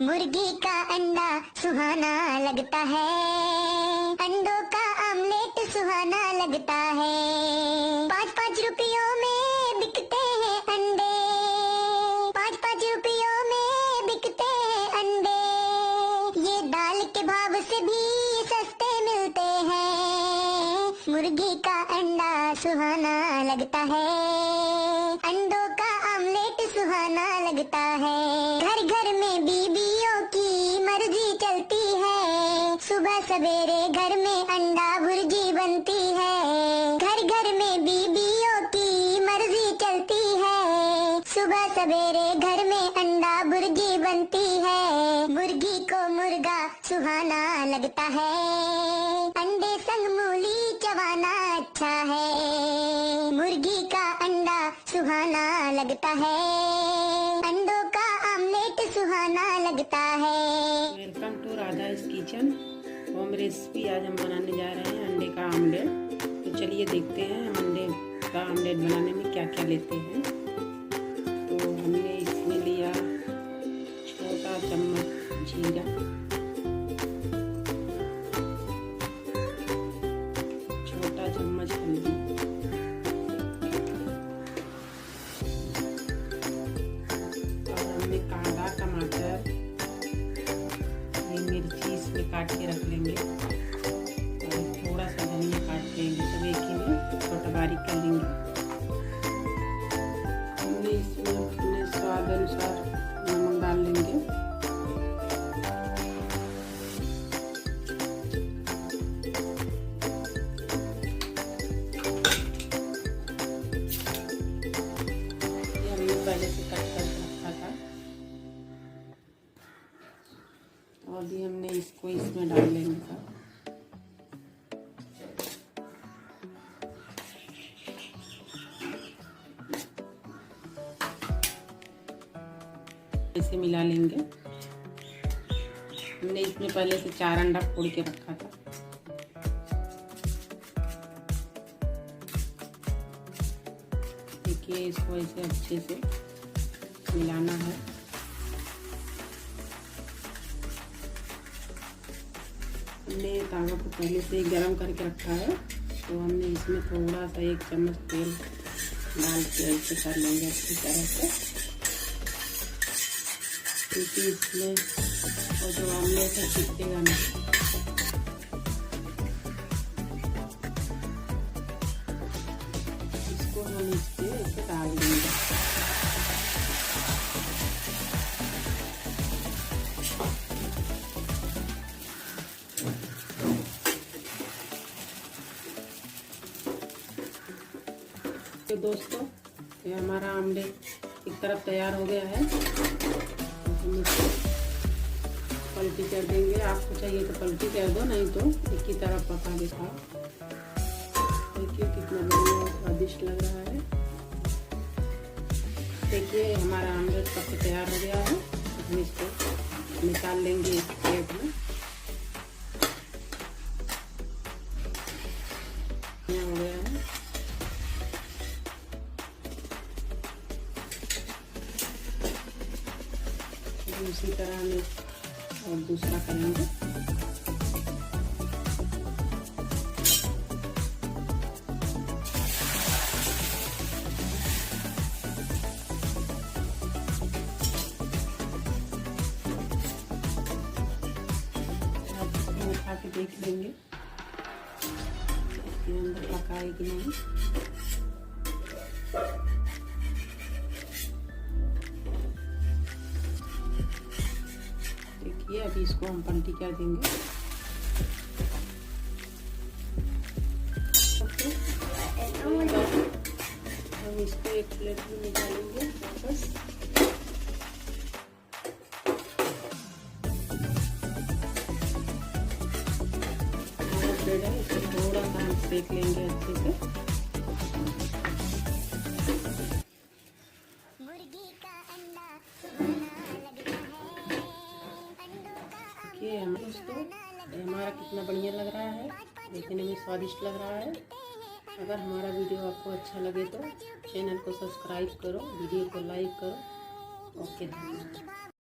मुर्गी का अंडा सुहाना लगता है, अंडों का आमलेट सुहाना लगता है। 5-5 रुपयों में बिकते हैं अंडे, 5-5 रुपयों में बिकते हैं अंडे। ये दाल के भाव से भी सस्ते मिलते हैं। मुर्गी का अंडा सुहाना लगता है, अंडों का आमलेट सुहाना लगता है। घर घर में बीबियों की मर्जी चलती है, सुबह सवेरे घर में अंडा भुर्जी बनती है। घर घर में बीबियों की मर्जी चलती है, सुबह सवेरे घर में अंडा भुर्जी बनती है। मुर्गी को मुर्गा सुहाना लगता है, अंडे संग मूली चबाना अच्छा है। मुर्गी का अंडा सुहाना लगता है, अंडों का आमलेट सुहाना लगता है। Welcome to Radha's kitchen home recipe. आज हम बनाने जा रहे हैं अंडे का आमलेट। तो चलिए देखते हैं हम अंडे का आमलेट बनाने में क्या क्या लेते हैं। तो हमने इसमें लिया छोटा चम्मच जीरा, छोटा चम्मच हल्दी, और हमने कांदा, टमाटर, ये मिर्ची इसमें काट के रख लेंगे, और थोड़ा सा धनिया काट लेंगे, सब एक ही में छोटा बारीक कर लेंगे। हमने इसमें अपने स्वाद अनुसार नमक डाल लेंगे। ये हमने पहले से कट कर रखा था, और भी हमने इसको इसमें डाल लेंगे सब। ऐसे मिला लेंगे। हमने इसमें पहले से 4 अंडा फोड़ के रखा था। देखिए इसको ऐसे अच्छे से मिलाना है। हमने तावा को पहले से गरम करके रखा है, तो हमने इसमें थोड़ा सा 1 चम्मच तेल डाल के ऐसे कर लेंगे अच्छी तरह से, क्योंकि इसमें और जो आमलेट है चिपकेगा नहीं। इसको हम इससे ऐसे डाल देंगे। तो दोस्तों, ये हमारा आमलेट एक तरफ तैयार हो गया है। हम इसको पलटी कर देंगे। आपको चाहिए तो पलटी कर दो, नहीं तो एक ही तरफ पका के खाओ। देखिए कितना बढ़िया स्वादिष्ट लग रहा है। देखिए हमारा आमलेट पक के तैयार हो गया है। हम इसको निकाल लेंगे एक प्लेट में। हो गया है। उसी तरह में और दूसरा करेंगे। उठा के देख लेंगे इसके अंदर पका है कि नहीं। देखिए अभी इसको हम पलटी कर देंगे। हम इसको एक प्लेट में निकालेंगे वापस। ब्रेड है, इसको थोड़ा सा हम सेक लेंगे अच्छे से। ये दोस्तों हमारा कितना बढ़िया लग रहा है, देखने में स्वादिष्ट लग रहा है। अगर हमारा वीडियो आपको अच्छा लगे तो चैनल को सब्सक्राइब करो, वीडियो को लाइक करो। ओके धन्यवाद।